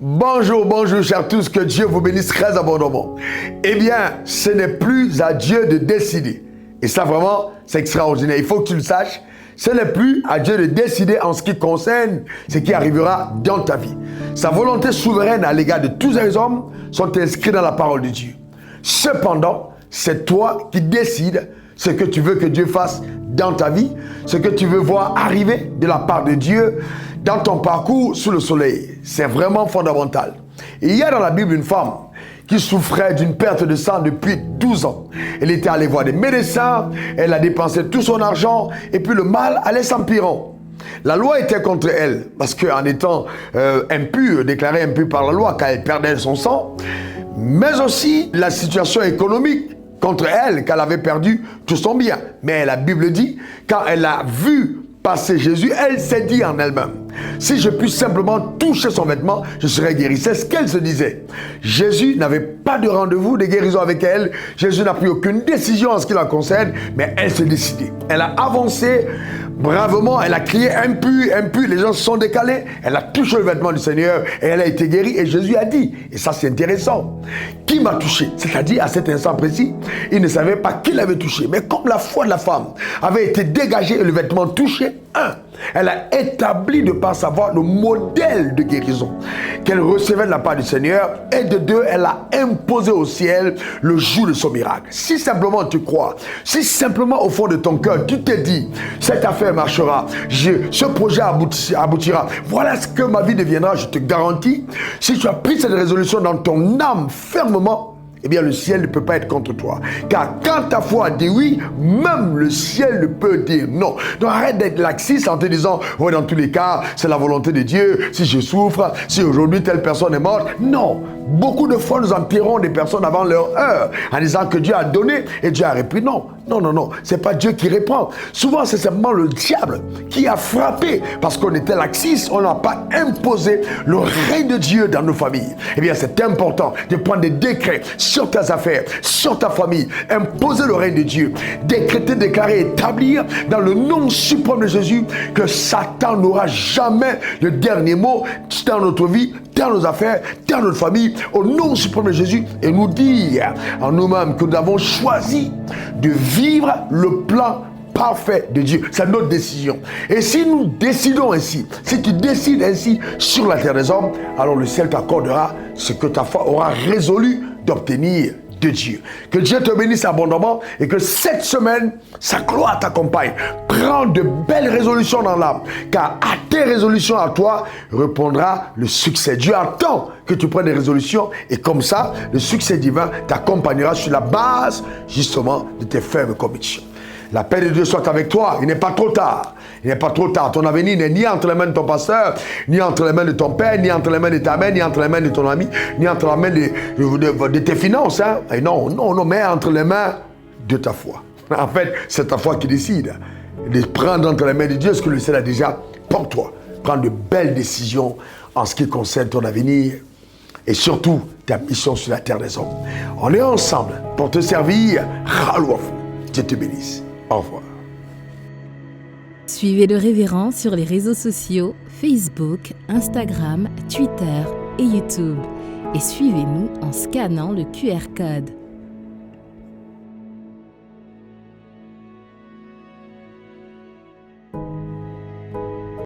Bonjour, bonjour chers tous, que Dieu vous bénisse très abondamment. Eh bien, ce n'est plus à Dieu de décider. Et ça vraiment, c'est extraordinaire. Il faut que tu le saches. Ce n'est plus à Dieu de décider en ce qui concerne ce qui arrivera dans ta vie. Sa volonté souveraine à l'égard de tous les hommes sont inscrits dans la parole de Dieu. Cependant, c'est toi qui décides ce que tu veux que Dieu fasse dans ta vie, ce que tu veux voir arriver de la part de Dieu dans ton parcours sous le soleil. C'est vraiment fondamental. Et il y a dans la Bible une femme qui souffrait d'une perte de sang depuis 12 ans. Elle était allée voir des médecins, elle a dépensé tout son argent et puis le mal allait s'empirant. La loi était contre elle parce qu'en étant impure, déclarée impure par la loi, car elle perdait son sang, mais aussi la situation économique contre elle, qu'elle avait perdu tout son bien. Mais la Bible dit, quand elle a vu passer Jésus, elle s'est dit en elle-même, si je puis simplement toucher son vêtement, je serai guéri. C'est ce qu'elle se disait. Jésus n'avait pas de rendez-vous de guérison avec elle. Jésus n'a pris aucune décision en ce qui la concerne, mais elle s'est décidée. Elle a avancé bravement, elle a crié impur, impur. Les gens se sont décalés. Elle a touché le vêtement du Seigneur et elle a été guérie. Et Jésus a dit, et ça c'est intéressant, qui m'a touché? C'est-à-dire à cet instant précis, il ne savait pas qui l'avait touché. Mais comme la foi de la femme avait été dégagée et le vêtement touché, elle a établi de par sa voix le modèle de guérison qu'elle recevait de la part du Seigneur, et de deux, elle a imposé au ciel le jour de son miracle. Si simplement tu crois, si simplement au fond de ton cœur tu te dis, cette affaire marchera, ce projet aboutira, voilà ce que ma vie deviendra, je te garantis, si tu as pris cette résolution dans ton âme fermement, eh bien le ciel ne peut pas être contre toi. Car quand ta foi dit oui, même le ciel ne peut dire non. Donc arrête d'être laxiste en te disant, ouais, dans tous les cas, c'est la volonté de Dieu, si je souffre, si aujourd'hui telle personne est morte. Non, beaucoup de fois nous empirons des personnes avant leur heure, en disant que Dieu a donné et Dieu a repris. Non, non, non, non, c'est pas Dieu qui répond. Souvent c'est simplement le diable qui a frappé, parce qu'on était laxiste, on n'a pas imposé le règne de Dieu dans nos familles. Eh bien c'est important de prendre des décrets sur tes affaires, sur ta famille, imposer le règne de Dieu, décréter, déclarer, établir dans le nom suprême de Jésus que Satan n'aura jamais le dernier mot dans notre vie, dans nos affaires, dans notre famille, au nom suprême de Jésus, et nous dire en nous-mêmes que nous avons choisi de vivre le plan parfait de Dieu. C'est notre décision. Et si nous décidons ainsi, si tu décides ainsi sur la terre des hommes, alors le ciel t'accordera ce que ta foi aura résolu d'obtenir de Dieu. Que Dieu te bénisse abondamment et que cette semaine, sa gloire t'accompagne. Prends de belles résolutions dans l'âme, car à tes résolutions à toi répondra le succès. Dieu attend que tu prennes des résolutions et comme ça, le succès divin t'accompagnera sur la base justement de tes fermes convictions. La paix de Dieu soit avec toi. Il n'est pas trop tard. Il n'est pas trop tard. Ton avenir n'est ni entre les mains de ton pasteur, ni entre les mains de ton père, ni entre les mains de ta mère, ni entre les mains de ton ami, ni entre les mains de tes finances. Hein? Et non, non, non, mais entre les mains de ta foi. En fait, c'est ta foi qui décide de prendre entre les mains de Dieu ce que le ciel a déjà pour toi. Prendre de belles décisions en ce qui concerne ton avenir et surtout ta mission sur la terre des hommes. On est ensemble pour te servir. Ralouafou. Dieu te bénisse. Au revoir. Suivez le révérend sur les réseaux sociaux, Facebook, Instagram, Twitter et YouTube. Et suivez-nous en scannant le QR code.